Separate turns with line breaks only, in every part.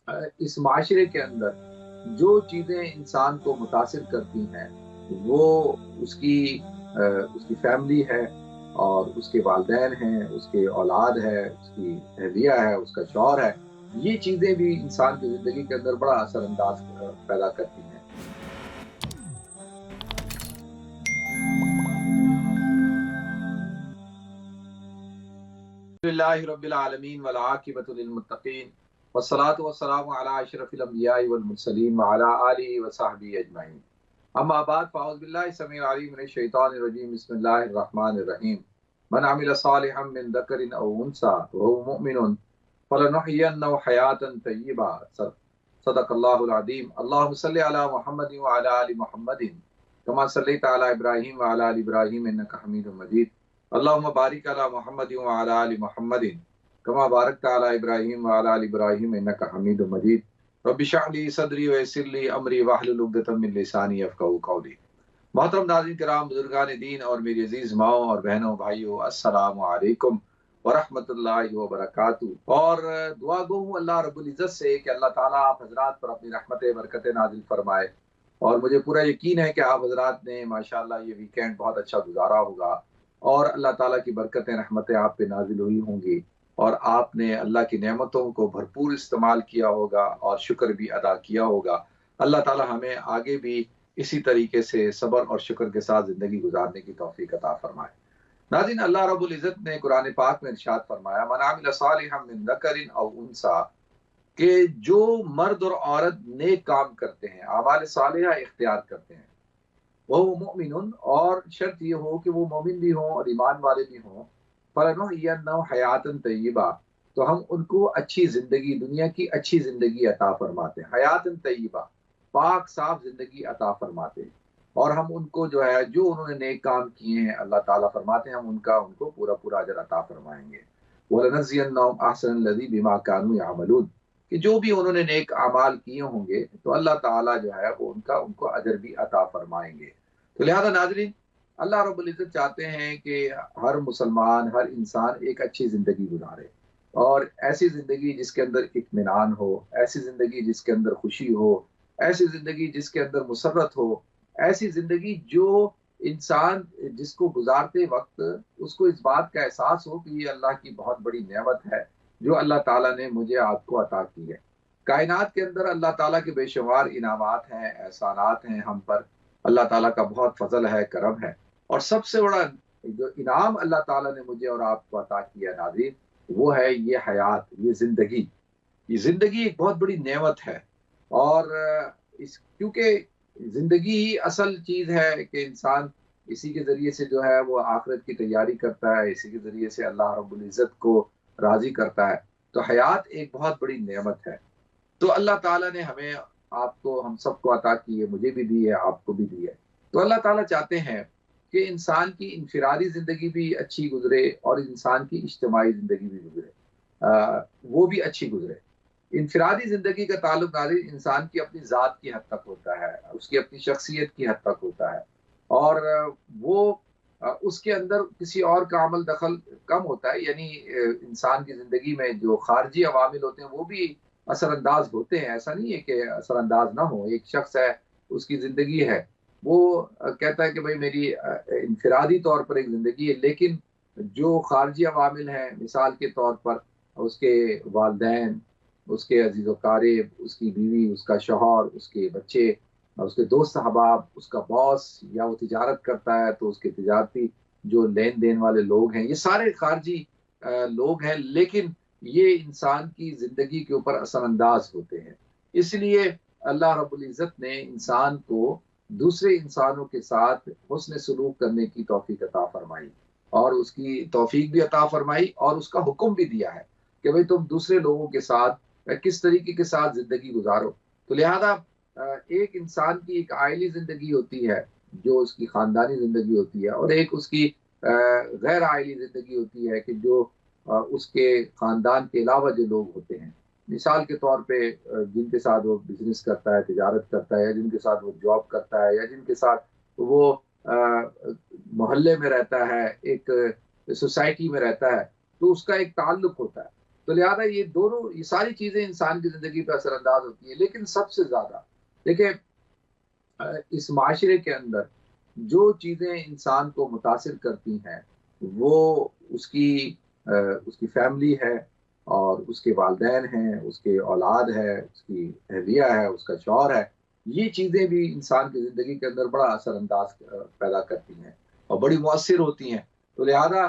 اس معاشرے کے اندر جو چیزیں انسان کو متاثر کرتی ہیں وہ اس کی اس کی فیملی ہے، اور اس کے والدین ہیں، اس کے اولاد ہے، اس کی اہلیہ ہے، اس کا شوہر ہے۔ یہ چیزیں بھی انسان کی زندگی کے اندر بڑا اثر انداز پیدا کرتی ہیں۔ للہ رب العالمین والعاقبۃ للمتقین والصلاة والسلام علی اشرف الانبیاء والمرسلین وعلی آلہ وصحبہ اجمعین۔ اما بعد فاعوذ باللہ السمیع العلیم من الشیطان الرجیم، بسم اللہ الرحمن الرحیم۔ من عمل صالحا من ذکر او انثى وهو مؤمن فلنحيينه حیاتا طیبہ، صدق اللہ العظیم۔ اللہم صلی علی محمد وعلی آل محمد کما صلیت علی ابراہیم وعلی آل ابراہیم انک حمید مجید۔ اللہم بارک علی محمد وعلی آل محمد کما بارکت علی ابراہیم وعلی آل ابراہیم انک حمید مجید۔ رب اشرح لی صدری ویسر لی امری واحلل عقدۃ من لسانی یفقہوا قولی۔ محترم ناظرین کرام، بزرگان دین اور میری عزیز ماؤں اور بہنوں بھائیوں، السلام علیکم ورحمۃ اللہ وبرکاتہ۔ اور دعا گو ہوں اللہ رب العزت سے کہ اللہ تعالیٰ آپ حضرات پر اپنی رحمت برکت نازل فرمائے، اور مجھے پورا یقین ہے کہ آپ حضرات نے ماشاءاللہ یہ ویکینڈ بہت اچھا گزارا ہوگا، اور اللہ تعالیٰ کی برکتیں رحمتیں آپ پہ نازل ہوئی ہوں گی، اور آپ نے اللہ کی نعمتوں کو بھرپور استعمال کیا ہوگا اور شکر بھی ادا کیا ہوگا۔ اللہ تعالیٰ ہمیں آگے بھی اسی طریقے سے صبر اور شکر کے ساتھ زندگی گزارنے کی توفیق عطا فرمائے۔ ناظرین، اللہ رب العزت نے قرآن پاک میں ارشاد فرمایا، من عمل صالحا من ذکر او انثى، کہ جو مرد اور عورت نیک کام کرتے ہیں، اعمال صالحہ اختیار کرتے ہیں، وہ مؤمن، اور شرط یہ ہو کہ وہ مومن بھی ہوں اور ایمان والے بھی ہوں، فلنحینہ حیاتا طیبہ، تو ہم ان کو اچھی زندگی، دنیا کی اچھی زندگی عطا فرماتے ہیں، حیاتا طیبہ، پاک صاف زندگی عطا فرماتے ہیں، اور ہم ان کو جو ہے جو انہوں نے نیک کام کیے ہیں اللہ تعالیٰ فرماتے ہیں ہم ان کو پورا پورا اجر عطا فرمائیں گے۔ وَلَنَجْزِيَنَّهُمْ أَحْسَنَ الَّذِي بِمَا كَانُوا يَعْمَلُونَ، کہ جو بھی انہوں نے نیک اعمال کیے ہوں گے تو اللہ تعالیٰ جو ہے وہ ان کو اجر بھی عطا فرمائیں گے۔ تو لہذا ناظرین، اللہ رب العزت چاہتے ہیں کہ ہر مسلمان، ہر انسان ایک اچھی زندگی گزارے، اور ایسی زندگی جس کے اندر اطمینان ہو، ایسی زندگی جس کے اندر خوشی ہو، ایسی زندگی جس کے اندر مسرت ہو، ایسی زندگی جو انسان جس کو گزارتے وقت اس کو اس بات کا احساس ہو کہ یہ اللہ کی بہت بڑی نعمت ہے جو اللہ تعالیٰ نے مجھے آپ کو عطا کی ہے۔ کائنات کے اندر اللہ تعالیٰ کے بے شمار انعامات ہیں، احسانات ہیں ہم پر، اللہ تعالیٰ کا بہت فضل ہے، کرم ہے، اور سب سے بڑا جو انعام اللہ تعالیٰ نے مجھے اور آپ کو عطا کیا ناظرین، وہ ہے یہ حیات، یہ زندگی۔ یہ زندگی ایک بہت بڑی نعمت ہے، اور کیونکہ زندگی ہی اصل چیز ہے کہ انسان اسی کے ذریعے سے جو ہے وہ آخرت کی تیاری کرتا ہے، اسی کے ذریعے سے اللہ رب العزت کو راضی کرتا ہے۔ تو حیات ایک بہت بڑی نعمت ہے، تو اللہ تعالیٰ نے ہمیں، آپ کو، ہم سب کو عطا کی ہے، مجھے بھی دی ہے، آپ کو بھی دی ہے۔ تو اللہ تعالیٰ چاہتے ہیں کہ انسان کی انفرادی زندگی بھی اچھی گزرے اور انسان کی اجتماعی زندگی بھی گزرے، وہ بھی اچھی گزرے۔ انفرادی زندگی کا تعلق ناظرین انسان کی اپنی ذات کی حد تک ہوتا ہے، اس کی اپنی شخصیت کی حد تک ہوتا ہے، اور وہ اس کے اندر کسی اور کا عمل دخل کم ہوتا ہے، یعنی انسان کی زندگی میں جو خارجی عوامل ہوتے ہیں وہ بھی اثر انداز ہوتے ہیں، ایسا نہیں ہے کہ اثر انداز نہ ہو۔ ایک شخص ہے، اس کی زندگی ہے، وہ کہتا ہے کہ بھئی میری انفرادی طور پر ایک زندگی ہے، لیکن جو خارجی عوامل ہیں، مثال کے طور پر اس کے والدین، اس کے عزیز و قارب، اس کی بیوی، اس کا شوہر، اس کے بچے، اس کے دوست احباب، اس کا باس، یا وہ تجارت کرتا ہے تو اس کے تجارتی جو لین دین والے لوگ ہیں، یہ سارے خارجی لوگ ہیں، لیکن یہ انسان کی زندگی کے اوپر اثر انداز ہوتے ہیں۔ اس لیے اللہ رب العزت نے انسان کو دوسرے انسانوں کے ساتھ حسن سلوک کرنے کی توفیق عطا فرمائی، اور اس کی توفیق بھی عطا فرمائی، اور اس کا حکم بھی دیا ہے کہ بھئی تم دوسرے لوگوں کے ساتھ کس طریقے کے ساتھ زندگی گزارو۔ تو لہذا ایک انسان کی ایک عائلی زندگی ہوتی ہے جو اس کی خاندانی زندگی ہوتی ہے، اور ایک اس کی غیر عائلی زندگی ہوتی ہے کہ جو اس کے خاندان کے علاوہ جو لوگ ہوتے ہیں، مثال کے طور پہ جن کے ساتھ وہ بزنس کرتا ہے، تجارت کرتا ہے، یا جن کے ساتھ وہ جاب کرتا ہے، یا جن کے ساتھ وہ محلے میں رہتا ہے، ایک سوسائٹی میں رہتا ہے، تو اس کا ایک تعلق ہوتا ہے۔ تو لہٰذا یہ ساری چیزیں انسان کی زندگی پہ اثر انداز ہوتی ہیں. لیکن سب سے زیادہ دیکھیں اس معاشرے کے اندر جو چیزیں انسان کو متاثر کرتی ہیں وہ اس کی فیملی ہے، اور اس کے والدین ہیں، اس کے اولاد ہے، اس کی اہلیہ ہے، اس کا شوہر ہے. یہ چیزیں بھی انسان کی زندگی کے اندر بڑا اثر انداز پیدا کرتی ہیں اور بڑی مؤثر ہوتی ہیں. تو لہذا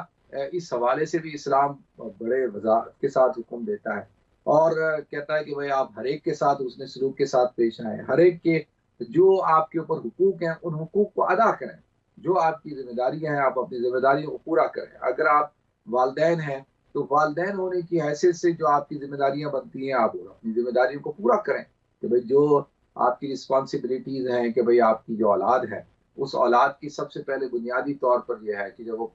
اس حوالے سے بھی اسلام بڑے وضاحت کے ساتھ حکم دیتا ہے اور کہتا ہے کہ بھائی آپ ہر ایک کے ساتھ حسن سلوک کے ساتھ پیش آئیں، ہر ایک کے جو آپ کے اوپر حقوق ہیں ان حقوق کو ادا کریں. جو آپ کی ذمہ داریاں ہیں آپ اپنی ذمہ داریوں کو پورا کریں. اگر آپ والدین ہیں تو والدین ہونے کی حیثیت سے جو آپ کی ذمہ داریاں بنتی ہیں آپ اپنی ذمہ داریوں کو پورا کریں کہ بھائی جو آپ کی رسپانسبلٹیز ہیں کہ بھائی آپ کی جو اولاد ہے اس اولاد کی سب سے پہلے بنیادی طور پر یہ ہے کہ جب وہ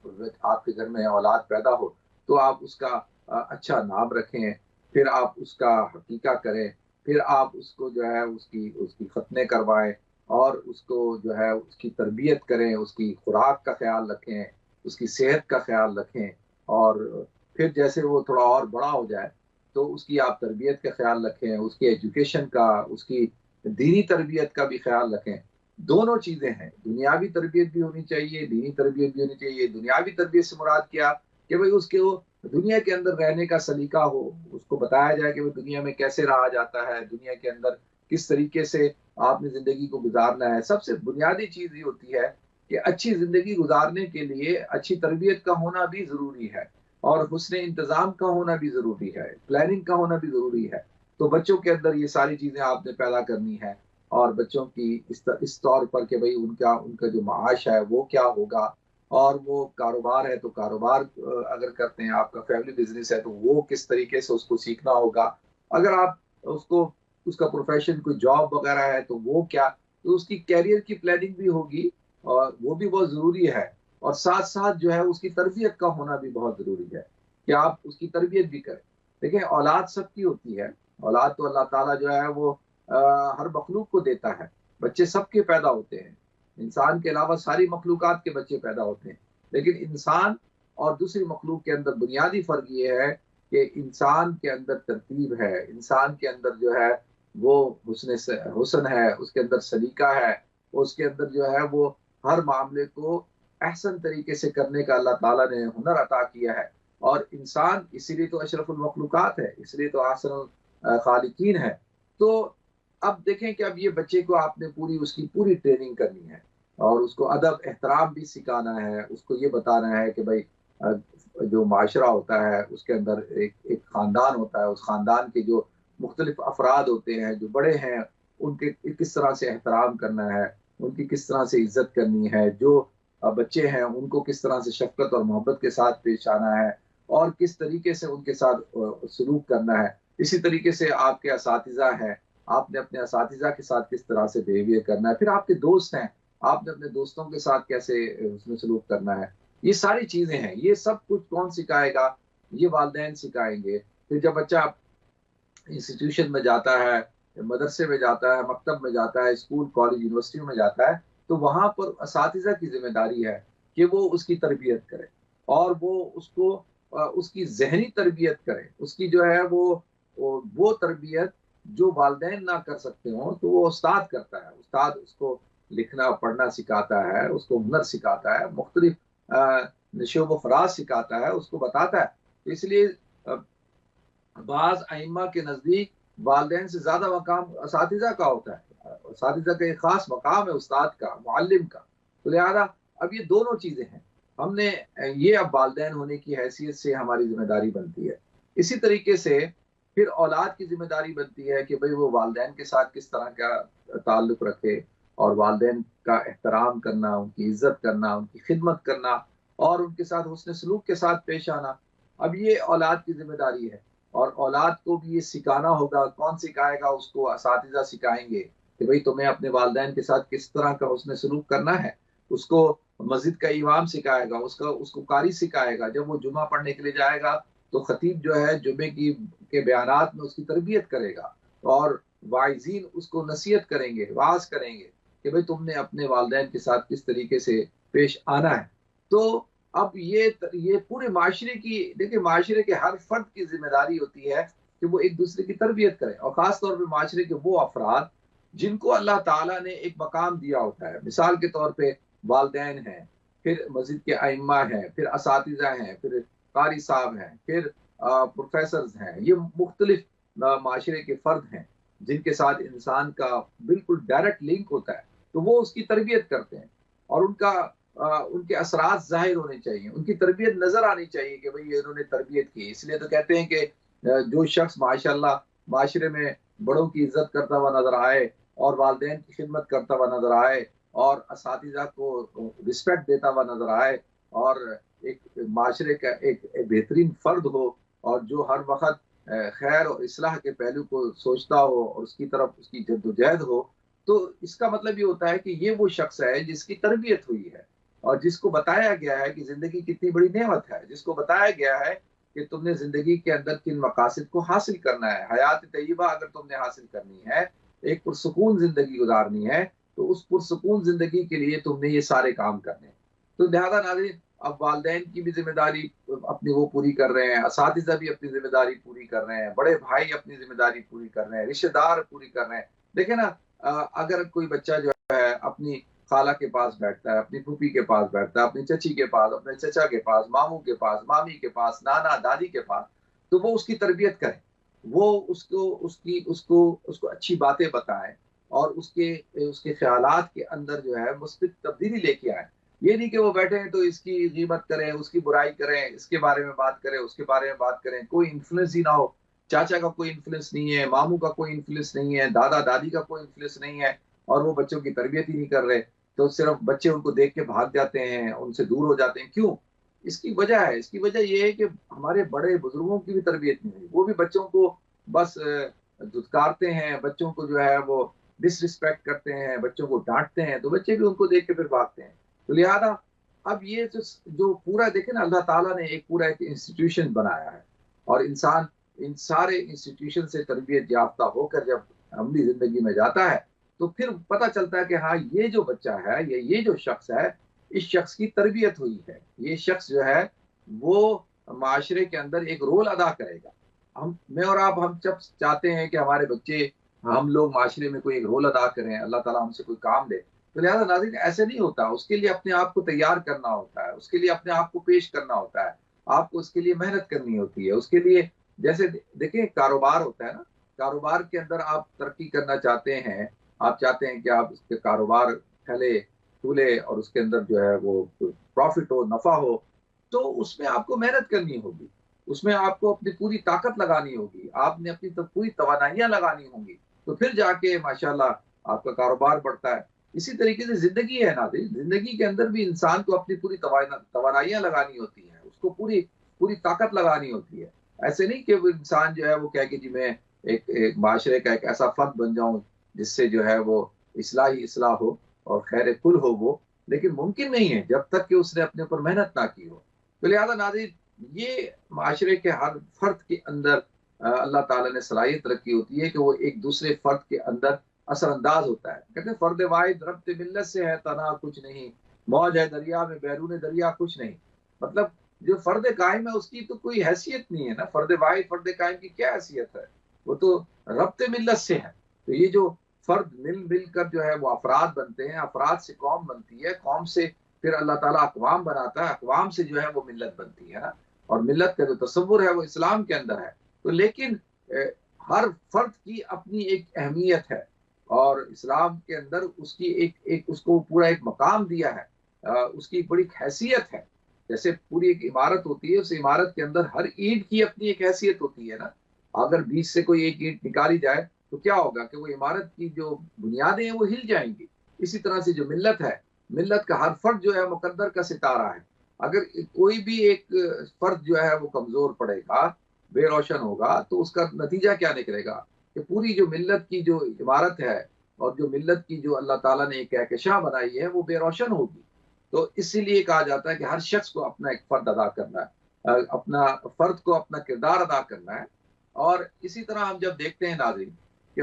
آپ کے گھر میں اولاد پیدا ہو تو آپ اس کا اچھا نام رکھیں، پھر آپ اس کا حقیقہ کریں، پھر آپ اس کو جو ہے اس کی ختنے کروائیں اور اس کو جو ہے اس کی تربیت کریں، اس کی خوراک کا خیال رکھیں، اس کی صحت کا خیال رکھیں. اور پھر جیسے وہ تھوڑا اور بڑا ہو جائے تو اس کی آپ تربیت کا خیال رکھیں، اس کی ایجوکیشن کا، اس کی دینی تربیت کا بھی خیال رکھیں. دونوں چیزیں ہیں، دنیاوی تربیت بھی ہونی چاہیے، دینی تربیت بھی ہونی چاہیے. دنیاوی تربیت سے مراد کیا کہ بھئی اس کے وہ دنیا کے اندر رہنے کا سلیقہ ہو، اس کو بتایا جائے کہ وہ دنیا میں کیسے رہا جاتا ہے، دنیا کے اندر کس طریقے سے آپ نے زندگی کو گزارنا ہے. سب سے بنیادی چیز یہ ہوتی ہے کہ اچھی زندگی گزارنے کے لیے اچھی تربیت کا ہونا بھی ضروری ہے اور حسن انتظام کا ہونا بھی ضروری ہے، پلاننگ کا ہونا بھی ضروری ہے. تو بچوں کے اندر یہ ساری چیزیں آپ نے پیدا کرنی ہے اور بچوں کی اس طور پر کہ بھئی ان کا جو معاش ہے وہ کیا ہوگا، اور وہ کاروبار ہے تو کاروبار اگر کرتے ہیں، آپ کا فیملی بزنس ہے تو وہ کس طریقے سے اس کو سیکھنا ہوگا. اگر آپ اس کا پروفیشن کوئی جاب وغیرہ ہے تو وہ کیا، تو اس کی کیریئر کی پلاننگ بھی ہوگی اور وہ بھی بہت ضروری ہے. اور ساتھ ساتھ جو ہے اس کی تربیت کا ہونا بھی بہت ضروری ہے کہ آپ اس کی تربیت بھی کریں. دیکھیں اولاد سب کی ہوتی ہے، اولاد تو اللہ تعالیٰ جو ہے وہ ہر مخلوق کو دیتا ہے. بچے سب کے پیدا ہوتے ہیں، انسان کے علاوہ ساری مخلوقات کے بچے پیدا ہوتے ہیں. لیکن انسان اور دوسری مخلوق کے اندر بنیادی فرق یہ ہے کہ انسان کے اندر ترتیب ہے، انسان کے اندر جو ہے وہ حسن ہے، اس کے اندر سلیقہ ہے، اس کے اندر جو ہے وہ ہر معاملے کو احسن طریقے سے کرنے کا اللہ تعالیٰ نے ہنر عطا کیا ہے. اور انسان اسی لیے تو اشرف المخلوقات ہے، اس لیے تو احسن الخالقین ہے. تو اب دیکھیں کہ اب یہ بچے کو آپ نے اس کی پوری ٹریننگ کرنی ہے اور اس کو ادب احترام بھی سکھانا ہے. اس کو یہ بتانا ہے کہ بھائی جو معاشرہ ہوتا ہے اس کے اندر ایک خاندان ہوتا ہے، اس خاندان کے جو مختلف افراد ہوتے ہیں، جو بڑے ہیں ان کے کس طرح سے احترام کرنا ہے، ان کی کس طرح سے عزت کرنی ہے، جو بچے ہیں ان کو کس طرح سے شفقت اور محبت کے ساتھ پیش آنا ہے اور کس طریقے سے ان کے ساتھ سلوک کرنا ہے. اسی طریقے سے آپ کے اساتذہ ہیں، آپ نے اپنے اساتذہ کے ساتھ کس طرح سے بیہیویئر کرنا ہے. پھر آپ کے دوست ہیں، آپ نے اپنے دوستوں کے ساتھ کیسے اس میں سلوک کرنا ہے. یہ ساری چیزیں ہیں، یہ سب کچھ کون سکھائے گا؟ یہ والدین سکھائیں گے. پھر جب بچہ انسٹیٹیوشن میں جاتا ہے، مدرسے میں جاتا ہے، مکتب میں جاتا ہے، اسکول کالج یونیورسٹیوں میں جاتا ہے تو وہاں پر اساتذہ کی ذمہ داری ہے کہ وہ اس کی تربیت کرے اور وہ اس کی ذہنی تربیت کرے. اس کی جو ہے وہ تربیت جو والدین نہ کر سکتے ہوں تو وہ استاد کرتا ہے. استاد اس کو لکھنا پڑھنا سکھاتا ہے، اس کو ہنر سکھاتا ہے، مختلف نشو و فراز سکھاتا ہے، اس کو بتاتا ہے. اس لیے بعض ائمہ کے نزدیک والدین سے زیادہ مقام اساتذہ کا ہوتا ہے. اساتذہ کا ایک خاص مقام ہے استاد کا، معلم کا. تو لہذا اب یہ دونوں چیزیں ہیں، ہم نے یہ اب والدین ہونے کی حیثیت سے ہماری ذمہ داری بنتی ہے. اسی طریقے سے پھر اولاد کی ذمہ داری بنتی ہے کہ بھئی وہ والدین کے ساتھ کس طرح کا تعلق رکھے اور والدین کا احترام کرنا، ان کی عزت کرنا، ان کی خدمت کرنا اور ان کے ساتھ حسن سلوک کے ساتھ پیش آنا. اب یہ اولاد کی ذمہ داری ہے اور اولاد کو بھی یہ سکھانا ہوگا. کون سکھائے گا؟ اس کو اساتذہ سکھائیں گے کہ بھئی تمہیں اپنے والدین کے ساتھ کس طرح کا حسن سلوک کرنا ہے. اس کو مسجد کا امام سکھائے گا، اس کو قاری سکھائے گا. جب وہ جمعہ پڑھنے کے لیے جائے گا تو خطیب جو ہے جمعے کے بیانات میں اس کی تربیت کرے گا اور واعظین اس کو نصیحت کریں گے، واعظ کریں گے کہ بھئی تم نے اپنے والدین کے ساتھ کس طریقے سے پیش آنا ہے. تو اب یہ پورے معاشرے کی، دیکھیں معاشرے کے ہر فرد کی ذمہ داری ہوتی ہے کہ وہ ایک دوسرے کی تربیت کرے، اور خاص طور پہ معاشرے کے وہ افراد جن کو اللہ تعالیٰ نے ایک مقام دیا ہوتا ہے. مثال کے طور پہ والدین ہیں، پھر مسجد کے ائمہ ہیں، پھر اساتذہ ہیں، پھر قاری صاحب ہیں، پھر پروفیسرز ہیں. یہ مختلف معاشرے کے فرد ہیں جن کے ساتھ انسان کا بالکل ڈائریکٹ لنک ہوتا ہے. تو وہ اس کی تربیت کرتے ہیں، اور ان کے اثرات ظاہر ہونے چاہیے، ان کی تربیت نظر آنی چاہیے کہ بھئی انہوں نے تربیت کی. اس لیے تو کہتے ہیں کہ جو شخص ماشاء اللہ معاشرے میں بڑوں کی عزت کرتا ہوا نظر آئے، اور والدین کی خدمت کرتا ہوا نظر آئے، اور اساتذہ کو رسپیکٹ دیتا ہوا نظر آئے، اور ایک معاشرے کا ایک بہترین فرد ہو، اور جو ہر وقت خیر اور اصلاح کے پہلو کو سوچتا ہو اور اس کی طرف اس کی جدوجہد ہو، تو اس کا مطلب یہ ہوتا ہے کہ یہ وہ شخص ہے جس کی تربیت ہوئی ہے، اور جس کو بتایا گیا ہے کہ زندگی کتنی بڑی نعمت ہے، جس کو بتایا گیا ہے کہ تم نے زندگی کے اندر کن مقاصد کو حاصل کرنا ہے. حیات طیبہ اگر تم نے حاصل کرنی ہے، ایک پرسکون زندگی گزارنی ہے، تو اس پرسکون زندگی کے لیے تم نے یہ سارے کام کرنے ہیں. تو لہذا ناظرین، اب والدین کی بھی ذمہ داری اپنی وہ پوری کر رہے ہیں، اساتذہ بھی اپنی ذمہ داری پوری کر رہے ہیں، بڑے بھائی اپنی ذمہ داری پوری کر رہے ہیں، رشتہ دار پوری کر رہے ہیں. دیکھیں نا، اگر کوئی بچہ جو ہے اپنی خالہ کے پاس بیٹھتا ہے، اپنی پھوپھی کے پاس بیٹھتا ہے، اپنی چچی کے پاس، اپنے چچا کے پاس، ماموں کے پاس، مامی کے پاس، نانا دادی کے پاس، تو وہ اس کی تربیت کرے، وہ اس کو اچھی باتیں بتائیں، اور اس کے خیالات کے اندر جو ہے مثبت تبدیلی لے کے آئیں. یہ نہیں کہ وہ بیٹھے ہیں تو اس کی غیبت کریں، اس کی برائی کریں، اس کے بارے میں بات کریں، اس کے بارے میں بات کریں، کوئی انفلوئنس ہی نہ ہو. چاچا کا کوئی انفلوئنس نہیں ہے، ماموں کا کوئی انفلوئنس نہیں ہے، دادا دادی کا کوئی انفلوئنس نہیں ہے، اور وہ بچوں کی تربیت ہی نہیں کر رہے. تو صرف بچے ان کو دیکھ کے بھاگ جاتے ہیں، ان سے دور ہو جاتے ہیں. کیوں؟ اس کی وجہ ہے، اس کی وجہ یہ ہے کہ ہمارے بڑے بزرگوں کی بھی تربیت نہیں ہوئی. وہ بھی بچوں کو بس دھتکارتے ہیں، بچوں کو جو ہے وہ ڈس رسپیکٹ کرتے ہیں، بچوں کو ڈانٹتے ہیں، تو بچے بھی ان کو دیکھ کے پھر بھاگتے ہیں. تو لہذا اب یہ جو پورا دیکھیں نا، اللہ تعالیٰ نے ایک انسٹیٹیوشن بنایا ہے، اور انسان ان سارے انسٹیٹیوشن سے تربیت یافتہ ہو کر جب عملی زندگی میں جاتا ہے، تو پھر پتہ چلتا ہے کہ ہاں، یہ جو بچہ ہے یا یہ جو شخص ہے، اس شخص کی تربیت ہوئی ہے. یہ شخص جو ہے وہ معاشرے کے اندر ایک رول ادا کرے گا. میں اور آپ، ہم جب چاہتے ہیں کہ ہمارے بچے، ہم لوگ معاشرے میں کوئی ایک رول ادا کریں، اللہ تعالیٰ ہم سے کوئی کام دے، تو لہٰذا ناظرین ایسے نہیں ہوتا. اس کے لیے اپنے آپ کو تیار کرنا ہوتا ہے، اس کے لیے اپنے آپ کو پیش کرنا ہوتا ہے، آپ کو اس کے لیے محنت کرنی ہوتی ہے. اس کے لیے جیسے دیکھیں کاروبار ہوتا ہے نا، کاروبار کے اندر آپ ترقی کرنا چاہتے ہیں، آپ چاہتے ہیں کہ آپ اس کے کاروبار پھیلے پھولے، اور اس کے اندر جو ہے وہ پروفٹ ہو، نفع ہو، تو اس میں آپ کو محنت کرنی ہوگی، اس میں آپ کو اپنی پوری طاقت لگانی ہوگی، آپ نے اپنی پوری توانائیاں لگانی ہوں گی، تو پھر جا کے ماشاءاللہ آپ کا کاروبار بڑھتا ہے. اسی طریقے سے زندگی ہے ناظرین، زندگی کے اندر بھی انسان کو اپنی پوری توانائیاں لگانی ہوتی ہیں، اس کو پوری طاقت لگانی ہوتی ہے. ایسے نہیں کہ وہ انسان جو ہے وہ کہے کہ جی میں ایک معاشرے کا ایک ایسا فرد بن جاؤں جس سے جو ہے وہ اصلاح ہو اور خیر کل ہو وہ، لیکن ممکن نہیں ہے جب تک کہ اس نے اپنے اوپر محنت نہ کی ہو. تو لہٰذا ناظرین، یہ معاشرے کے ہر فرد کے اندر اللہ تعالیٰ نے صلاحیت رکھی ہوتی ہے کہ وہ ایک دوسرے فرد کے اندر اثر انداز ہوتا ہے. کہتے ہیں فرد واحد ربط ملت سے ہے تنہا کچھ نہیں، موج ہے دریا میں بیرون دریا کچھ نہیں. مطلب جو فرد قائم ہے اس کی تو کوئی حیثیت نہیں ہے نا، فرد واحد فرد قائم کی کیا حیثیت ہے؟ وہ تو ربط ملت سے ہے. تو یہ جو فرد مل کر جو ہے وہ افراد بنتے ہیں، افراد سے قوم بنتی ہے، قوم سے پھر اللہ تعالیٰ اقوام بناتا ہے، اقوام سے جو ہے وہ ملت بنتی ہے نا. اور ملت کا جو تصور ہے وہ اسلام کے اندر ہے. تو لیکن ہر فرد کی اپنی ایک اہمیت ہے، اور اسلام کے اندر اس کی اس کو پورا ایک مقام دیا ہے، اس کی بڑی حیثیت ہے. جیسے پوری ایک عمارت ہوتی ہے، اس عمارت کے اندر ہر اینٹ کی اپنی ایک حیثیت ہوتی ہے نا. اگر بیچ سے کوئی ایک اینٹ نکالی جائے تو کیا ہوگا کہ وہ عمارت کی جو بنیادیں ہیں وہ ہل جائیں گی. اسی طرح سے جو ملت ہے، ملت کا ہر فرد جو ہے مقدر کا ستارہ ہے. اگر کوئی بھی ایک فرد جو ہے وہ کمزور پڑے گا، بے روشن ہوگا، تو اس کا نتیجہ کیا نکلے گا کہ پوری جو ملت کی جو عمارت ہے، اور جو ملت کی جو اللہ تعالیٰ نے ایک کہکشاں بنائی ہے، وہ بے روشن ہوگی. تو اسی لیے کہا جاتا ہے کہ ہر شخص کو اپنا ایک فرد ادا کرنا ہے، اپنا فرد کو اپنا کردار ادا کرنا ہے. اور اسی طرح ہم جب دیکھتے ہیں ناظرین کہ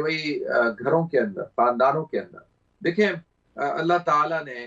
گھروں کے اندر، خاندانوں کے اندر دیکھیں اللہ تعالیٰ نے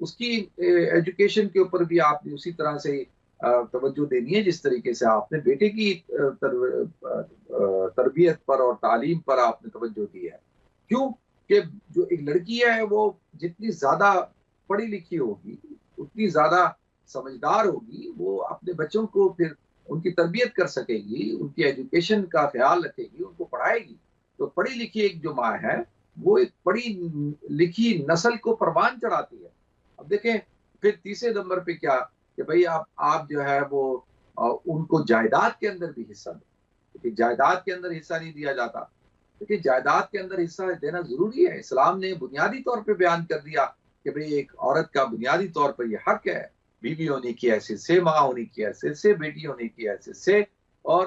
اس کی ایجوکیشن کے اوپر بھی آپ نے اسی طرح سے توجہ دینی ہے جس طریقے سے آپ نے بیٹے کی تربیت پر اور تعلیم پر آپ نے توجہ دی ہے. کیوں کہ جو ایک لڑکی ہے وہ جتنی زیادہ پڑھی لکھی ہوگی اتنی زیادہ سمجھدار ہوگی، وہ اپنے بچوں کو پھر ان کی تربیت کر سکے گی، ان کی ایجوکیشن کا خیال رکھے گی، ان کو پڑھائے گی. تو پڑھی لکھی ایک جو ماں ہے وہ ایک پڑھی لکھی نسل کو پروان چڑھاتی ہے. اب دیکھیں پھر تیسرے نمبر پہ کیا کہ بھئی آپ جو ہے وہ ان کو جائیداد کے اندر بھی حصہ دیں. کیونکہ جائیداد کے اندر حصہ نہیں دیا جاتا، کیونکہ جائیداد کے اندر حصہ دینا ضروری ہے. اسلام نے بنیادی طور پہ بیان کر دیا کہ بھئی ایک عورت کا بنیادی طور پر یہ حق ہے بیوی ہونے کی حیثیت سے، ماں ہونے کی حیثیت سے، بیٹی ہونے کی حیثیت سے، اور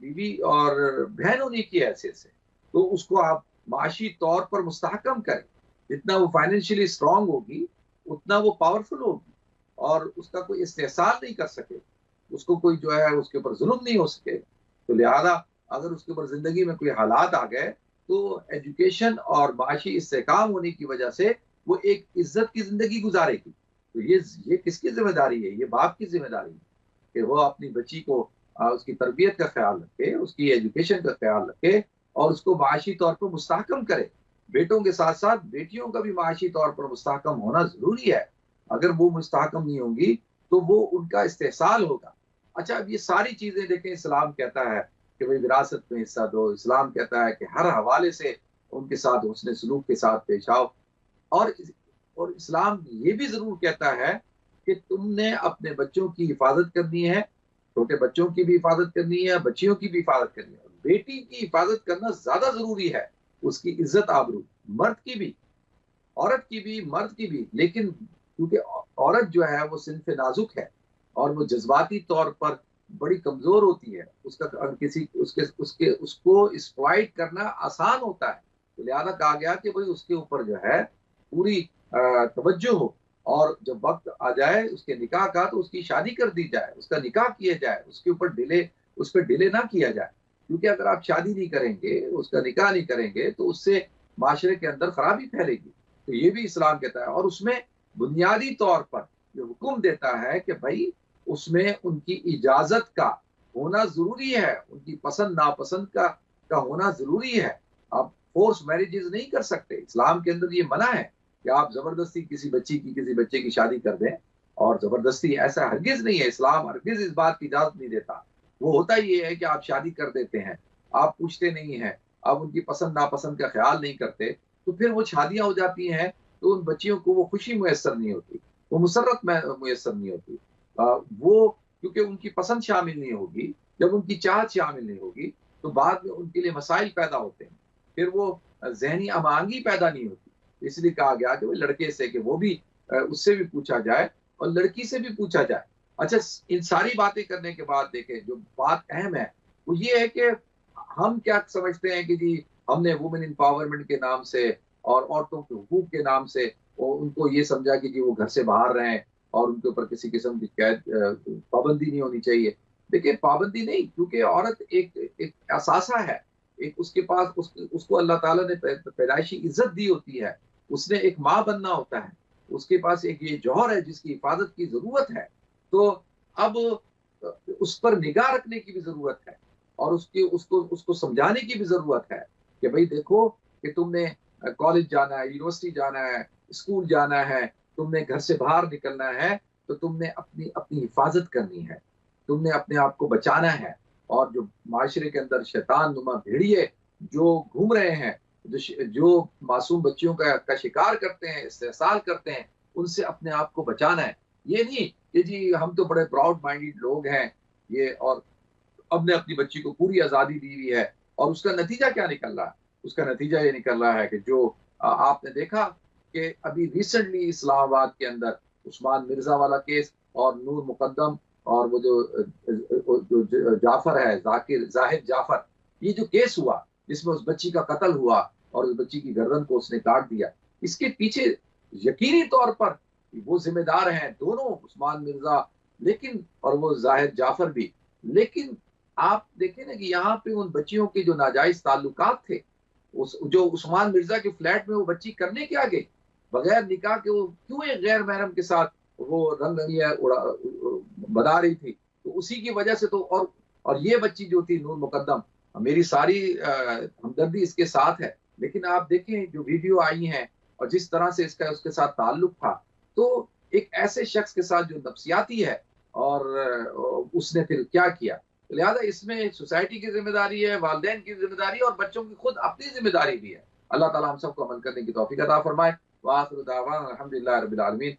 بیوی اور بہن ہونے کی حیثیت سے. تو اس کو آپ معاشی طور پر مستحکم کریں. جتنا وہ فائنینشلی اسٹرانگ ہوگی اتنا وہ پاورفل ہوگی اور اس کا کوئی استحصال نہیں کر سکے، اس کو کوئی جو ہے اس کے اوپر ظلم نہیں ہو سکے. تو لہذا اگر اس کے اوپر زندگی میں کوئی حالات آ گئے تو ایجوکیشن اور معاشی استحکام ہونے کی وجہ سے وہ ایک عزت کی زندگی گزارے گی. تو یہ کس کی ذمہ داری ہے؟ یہ باپ کی ذمہ داری ہے کہ وہ اپنی بچی کو اس کی تربیت کا خیال رکھے، اس کی ایجوکیشن کا خیال رکھے اور اس کو معاشی طور پر مستحکم کرے. بیٹوں کے ساتھ ساتھ بیٹیوں کا بھی معاشی طور پر مستحکم ہونا ضروری ہے. اگر وہ مستحکم نہیں ہوں گی تو وہ ان کا استحصال ہوگا. اچھا اب یہ ساری چیزیں دیکھیں، اسلام کہتا ہے کہ بھئی وراثت میں حصہ دو، اسلام کہتا ہے کہ ہر حوالے سے ان کے ساتھ حسن سلوک کے ساتھ پیش آؤ، اور اسلام یہ بھی ضرور کہتا ہے کہ تم نے اپنے بچوں کی حفاظت کرنی ہے، چھوٹے بچوں کی بھی حفاظت کرنی ہے، بچیوں کی بھی حفاظت کرنی ہے. بیٹی کی حفاظت کرنا زیادہ ضروری ہے، اس کی عزت آبرو، مرد کی بھی، عورت کی بھی، مرد کی بھی. لیکن کیونکہ عورت جو ہے وہ صنف نازک ہے اور وہ جذباتی طور پر بڑی کمزور ہوتی ہے، اس کا کسی اس کو ایکسپلائٹ کرنا آسان ہوتا ہے. تو لہذا کہا گیا کہ بھئی اس کے اوپر جو ہے پوری توجہ ہو، اور جب وقت آ جائے اس کے نکاح کا تو اس کی شادی کر دی جائے، اس کا نکاح کیا جائے، اس کے اوپر اس پہ ڈیلے نہ کیا جائے. کیونکہ اگر آپ شادی نہیں کریں گے، اس کا نکاح نہیں کریں گے تو اس سے معاشرے کے اندر خرابی پھیلے گی. تو یہ بھی اسلام کہتا ہے، اور اس میں بنیادی طور پر یہ حکم دیتا ہے کہ بھائی اس میں ان کی اجازت کا ہونا ضروری ہے، ان کی پسند ناپسند کا ہونا ضروری ہے. آپ فورس میرجز نہیں کر سکتے. اسلام کے اندر یہ منع ہے کہ آپ زبردستی کسی بچے کی شادی کر دیں، اور زبردستی ایسا ہرگز نہیں ہے. اسلام ہرگز اس بات کی اجازت نہیں دیتا. وہ ہوتا یہ ہے کہ آپ شادی کر دیتے ہیں، آپ پوچھتے نہیں ہیں، آپ ان کی پسند ناپسند کا خیال نہیں کرتے، تو پھر وہ شادیاں ہو جاتی ہیں تو ان بچیوں کو وہ خوشی میسر نہیں ہوتی، وہ مسرت میسر نہیں ہوتی. وہ کیونکہ ان کی پسند شامل نہیں ہوگی، جب ان کی چاہت شامل نہیں ہوگی تو بعد میں ان کے لیے مسائل پیدا ہوتے ہیں، پھر وہ ذہنی ہم آہنگی پیدا نہیں ہوتی. اس لیے کہا گیا کہ وہ لڑکے سے کہ وہ بھی اس سے بھی پوچھا جائے اور لڑکی سے بھی پوچھا جائے. اچھا ان ساری باتیں کرنے کے بعد دیکھیں جو بات اہم ہے وہ یہ ہے کہ ہم کیا سمجھتے ہیں کہ جی ہم نے وومن امپاورمنٹ کے نام سے اور عورتوں کے حقوق کے نام سے ان کو یہ سمجھا کہ جی وہ گھر سے باہر رہیں اور ان کے اوپر کسی قسم کی پابندی نہیں ہونی چاہیے. دیکھیں پابندی نہیں، کیونکہ عورت ایک اثاثہ ہے، ایک اس کے پاس اس کو اللہ تعالیٰ نے پیدائشی عزت دی ہوتی ہے، اس نے ایک ماں بننا ہوتا ہے، اس کے پاس ایک یہ جوہر ہے جس کی حفاظت کی ضرورت ہے. تو اب اس پر نگاہ رکھنے کی بھی ضرورت ہے اور اس کو سمجھانے کی بھی ضرورت ہے کہ بھئی دیکھو کہ تم نے کالج جانا ہے، یونیورسٹی جانا ہے، اسکول جانا ہے، تم نے گھر سے باہر نکلنا ہے تو تم نے اپنی حفاظت کرنی ہے، تم نے اپنے آپ کو بچانا ہے. اور جو معاشرے کے اندر شیطان نما بھیڑیے جو گھوم رہے ہیں، جو معصوم بچیوں کا شکار کرتے ہیں، استحصال کرتے ہیں، ان سے اپنے آپ کو بچانا ہے. یہ نہیں کہ جی ہم تو بڑے پراؤڈ مائنڈیڈ لوگ ہیں یہ، اور اب نے اپنی بچی کو پوری آزادی دی ہوئی ہے، اور اس کا نتیجہ کیا نکل رہا ہے؟ اس کا نتیجہ یہ نکل رہا ہے کہ جو آپ نے دیکھا کہ ابھی ریسنٹلی اسلام آباد کے اندر عثمان مرزا والا کیس اور نور مقدم اور وہ جو جعفر ہے زاہد جعفر، یہ جو کیس ہوا جس میں اس بچی کا قتل ہوا اور اس بچی کی گردن کو اس نے کاٹ دیا، اس کے پیچھے یقینی طور پر وہ ذمہ دار ہیں دونوں، عثمان مرزا لیکن اور وہ زاہد جعفر بھی. لیکن آپ دیکھیں نا کہ یہاں پہ ان بچیوں کے جو ناجائز تعلقات تھے، جو عثمان مرزا کے فلیٹ میں وہ بچی کرنے کیا گئی، بغیر نکاح کے وہ کیوں ایک غیر محرم کے ساتھ وہ رنگ رنگیاں بنا رہی تھی؟ تو اسی کی وجہ سے تو اور یہ بچی جو تھی نور مقدم، میری ساری ہمدردی اس کے ساتھ ہے، لیکن آپ دیکھیں جو ویڈیو آئی ہیں اور جس طرح سے اس کے ساتھ تعلق تھا، تو ایک ایسے شخص کے ساتھ جو نفسیاتی ہے، اور اس نے پھر کیا کیا؟ لہٰذا اس میں سوسائٹی کی ذمہ داری ہے، والدین کی ذمہ داری ہے، اور بچوں کی خود اپنی ذمہ داری بھی ہے۔ اللہ تعالیٰ ہم سب کو عمل کرنے کی توفیق عطا فرمائے۔ وآخر دعوانا الحمدللہ رب العالمین۔